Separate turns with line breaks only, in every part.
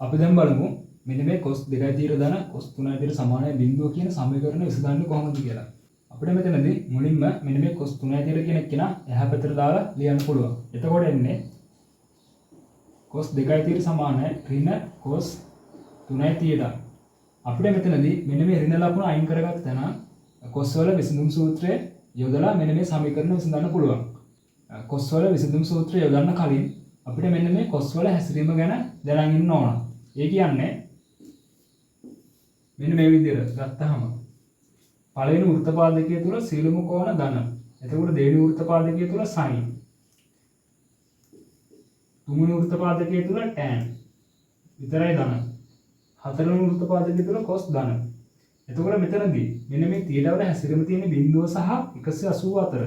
අපි දැන් බලමු මෙන්න මේ cos 2යි තීර ධන cos 3යි තීර සමානයි බිඳුව කියන සමීකරණ විසඳන්නේ කොහොමද කියලා. අපිට මෙතනදී මුලින්ම මෙන්න මේ cos 3යි තීර කියන එක නා එහා පැත්තට දාලා ලියන්න පුළුවන්. එතකොට එන්නේ cos 2යි තීර සමානයි ඍණ cos 3යි තීර. අපිට මෙතනදී මෙන්න මේ ඍණ ලකුණ අයින් කරගත්තා නම් cos වල විසඳුම් සූත්‍රය යොදලා මෙන්න මේ සමීකරණ විසඳන්න පුළුවන්. cos වල විසඳුම් සූත්‍රය යොදන්න කලින් අපිට මෙන්න මේ cos වල හැසිරීම ගැන දැනගෙන ඉන්න ඕන. ඒ කියන්නේ මෙන්න මේ විදිහට ගත්තාම පළවෙනි වෘත්තපාදකයේ තුල සීලමු කෝණ ධන. එතකොට දෙවෙනි වෘත්තපාදකයේ තුල sin. තුන්වෙනි වෘත්තපාදකයේ තුල tan. විතරයි ධන. හතරවෙනි වෘත්තපාදකයේ තුල cos ධන. එතකොට මෙතනදී මෙන්න මේ තීඩවල හැසිරීම තියෙන බිඳුව සහ 180 අතර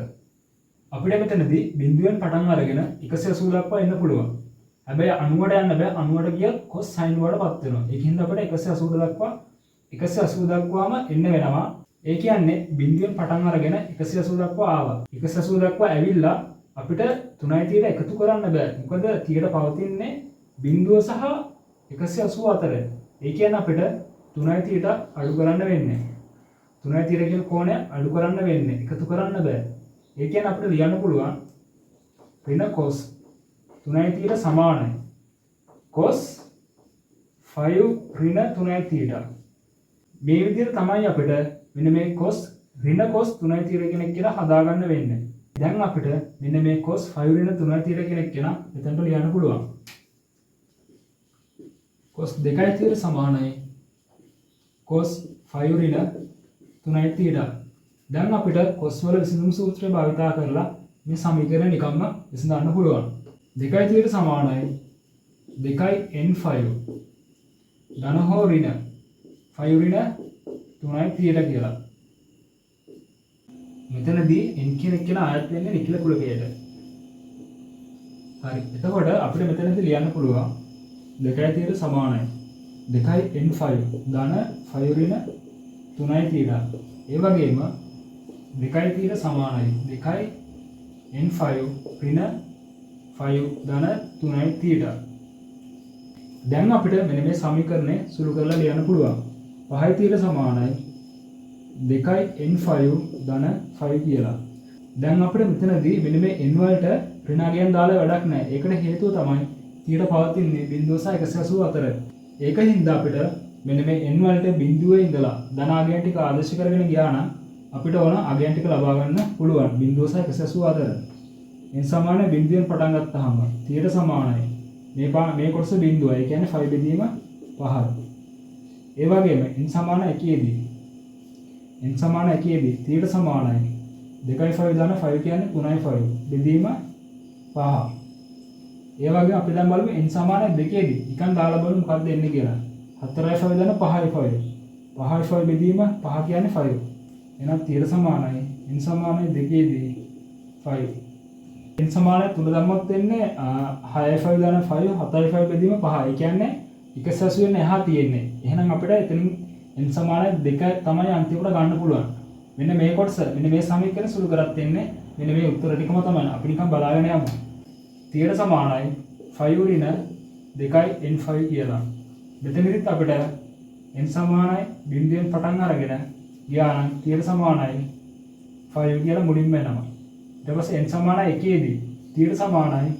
අපිට මෙතනදී බිඳුවෙන් පටන් අරගෙන 180 දක්වා එන්න පුළුවන්. හැබැයි 90ට යන්න බෑ. 90ට ගියත් cos sin වලටපත් වෙනවා. ඒකින්ද අපිට 180 දක්වා 180 දක්වාම එන්න වෙනවා. ඒ කියන්නේ බිඳුවෙන් පටන් අරගෙන 180 දක්වා ආවා. 180 දක්වා ඇවිල්ලා අපිට 3යි තීර එකතු කරන්න බෑ. මොකද තීර පවතින්නේ බිඳුව සහ 180 අතර. ඒ කියන්නේ අපිට 3යි තීරට අඩු කරන්න වෙන්නේ. 3යි තීර කියන කෝණය අඩු කරන්න වෙන්නේ. එකතු කරන්න බෑ. ඒ කියන්නේ අපිට ලියන්න පුළුවන් ඍණ cos 3යි තීර සමානයි cos 5 ඍණ 3යි තීර. මේ විදිහට තමයි අපිට මෙන්න මේ cos ඍණ cos 3යි තීර කෙනෙක් කියලා හදාගන්න වෙන්නේ. දැන් අපිට මෙන්න මේ cos 5 ඍණ 3යි තීර කෙනෙක් කියන එතනට ලියන්න පුළුවන්. cos 2යි තීර සමානයි cos 5 ඍණ 3යි තීර. දැන් අපිට cos වල විසඳුම් සූත්‍රය භාවිතා කරලා මේ සමීකරණ නිකම්ම විසඳන්න පුළුවන්. 2යි තීර සමානයි 2n5 ධන හෝ ඍණ 5 ඍණ 3යි තීර කියලා. මෙතනදී n කියන එක කියන ආයත වෙන්නේ නිකිල කුලකයට. හරි. එතකොට අපිට මෙතනදී ලියන්න පුළුවන් 2යි තීර සමානයි 2n5 ධන 5 ඍණ 3යි තීර. ඒ වගේම 2යි තීර සමානයි 2n5 ඍණ 5 ධන 3යි තීර. දැන් අපිට මෙන්න මේ සමීකරණය සුළු කරලා ලියන්න පුළුවන්. 5යි තීර සමානයි 2n5 ධන 5 කියලා. දැන් අපිට මෙතනදී මෙන්න මේ n වලට ඍණාගයන් දාලා වැඩක් නැහැ. ඒකට හේතුව තමයි තීර පවතින්නේ බිඳුව සහ 180 අතර. ඒකින්ද අපිට මෙන්න මේ n වලට බිඳුවේ ඉඳලා ධනාගයන් ටික ආදේශ කරගෙන ගියා නම් අපිට ඕන අගයන් ටික ලබා ගන්න පුළුවන් බිඳුව සහ 180 අතර. n සමාන බිඳුවෙන් පටන් ගත්තාම තීර සමානයි මේ කොටස බිඳුව. ඒ කියන්නේ 5 බෙදීම 5. ඒ වගේම n සමාන 1 දී n සමාන 1 දී තීර සමානයි 2.5 ධන 5 කියන්නේ 3.5 බෙදීම 5. ඒ වගේම අපි දැන් බලමු n සමාන 2 දී නිකන් දාලා බලමු මොකක්ද එන්නේ කියලා. 4.5 ධන 5.5 5.5 බෙදීම 5 කියන්නේ 5. එහෙනම් තීර සමානයි n සමානයි 2 දී 5. n සමානයි 3 දැම්මොත් එන්නේ 6.5 ධන 5 7.5 බෙදීම 5. ඒ කියන්නේ 180 වෙන එහා තියෙන්නේ. එහෙනම් අපිට එතනින් n සමානයි 2 තමයි අන්තිමට ගන්න පුළුවන්. මෙන්න මේ කොටස මෙන්න මේ සමීකරණ සුළු කරත් එන්නේ මෙන්න මේ උත්තර ටිකම තමයි. අපි නිකන් බලාගෙන යමු. තීර සමානයි 5 ඍණ 2n5 කියලා. මෙතනදිත් අපිට n සමානයි බිඳුවෙන් පටන් අරගෙන ගියා නම් තීර සමානයි 5 කියලා මුලින්ම එනවා. ඊට පස්සේ n සමානයි 1 දී තීර සමානයි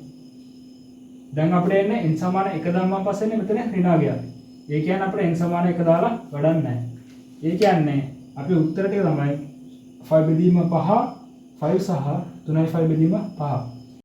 දැන් අපිට එන්නේ n සමාන 1 දැම්මම පස්සේ මෙතන ඍණාගයක්. ඒ කියන්නේ අපිට n සමාන 1 දාලා වැඩක් නැහැ. ඒ කියන්නේ අපි උත්තර ටික තමයි 5 බෙදීම 5 5 සහ 3.5 බෙදීම 5.